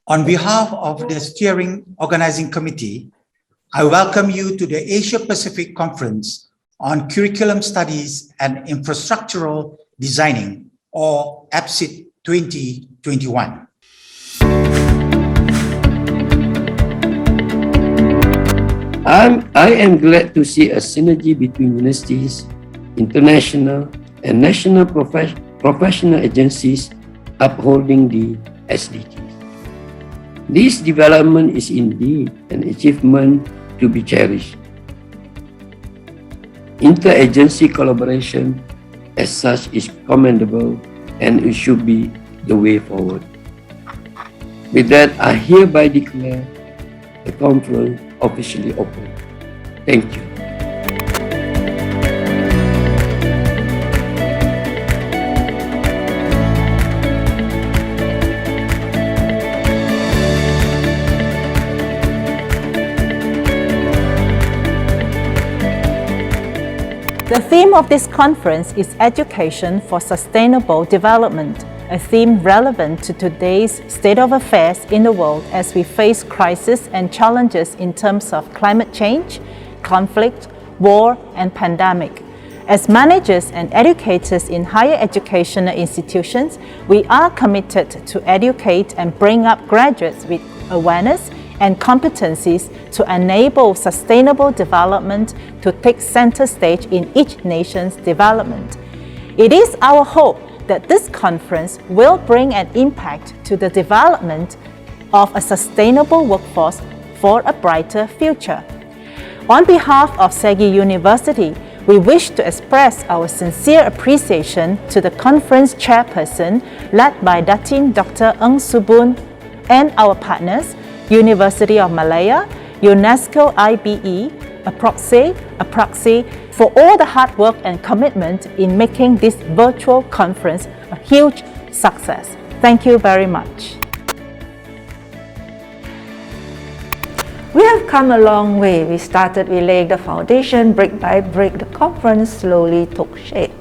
On behalf of the Steering Organizing Committee, I welcome you to the Asia Pacific Conference on Curriculum Studies and Infrastructural Designing, or Apccsid 2021. I am glad to see a synergy between universities, international and national professional agencies upholding the SDGs. This development is indeed an achievement to be cherished. Interagency collaboration as such is commendable and it should be the way forward. With that, I hereby declare the conference officially open. Thank you. The theme of this conference is Education for Sustainable Development, a theme relevant to today's state of affairs in the world as we face crises and challenges in terms of climate change, conflict, war, and pandemic. As managers and educators in higher educational institutions, we are committed to educate and bring up graduates with awareness and competencies to enable sustainable development to take center stage in each nation's development. It is our hope that this conference will bring an impact to the development of a sustainable workforce for a brighter future. On behalf of SEGi University, we wish to express our sincere appreciation to the conference chairperson led by Datin Dr. Ng Subun and our partners, University of Malaya, UNESCO IBE, Apccsid, for all the hard work and commitment in making this virtual conference a huge success. Thank you very much. We have come a long way. We started, we laid the foundation, brick by brick, the conference slowly took shape.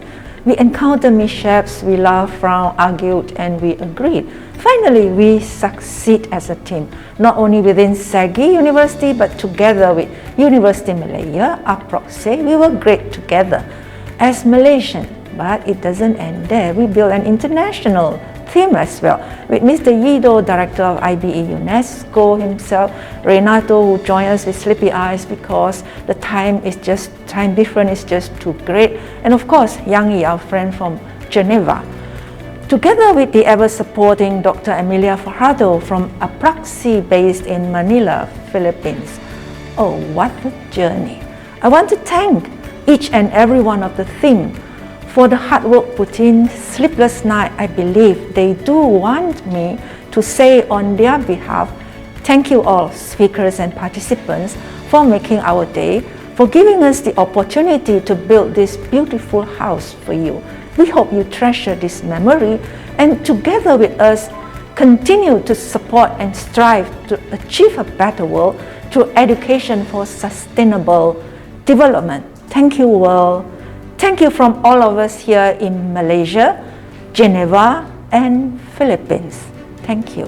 We encountered mishaps, we laughed, frowned, argued, and we agreed. Finally, we succeed as a team, not only within SEGi University, but together with University Malaya, Apccsid. We were great together as Malaysian, but it doesn't end there. We built an international team as well, with Mr. Yido, Director of IBE UNESCO himself, Renato, who joined us with sleepy eyes because the time difference is just too great, and of course, Yang Yi, our friend from Geneva. Together with the ever-supporting Dr. Emilia Fajardo from Apccsid based in Manila, Philippines. Oh, what a journey. I want to thank each and every one of the team for the hard work put in, sleepless night. I believe they do want me to say on their behalf, thank you all speakers and participants for making our day, for giving us the opportunity to build this beautiful house for you. We hope you treasure this memory and together with us continue to support and strive to achieve a better world through education for sustainable development. Thank you, world. Thank you from all of us here in Malaysia, Geneva, and Philippines. Thank you.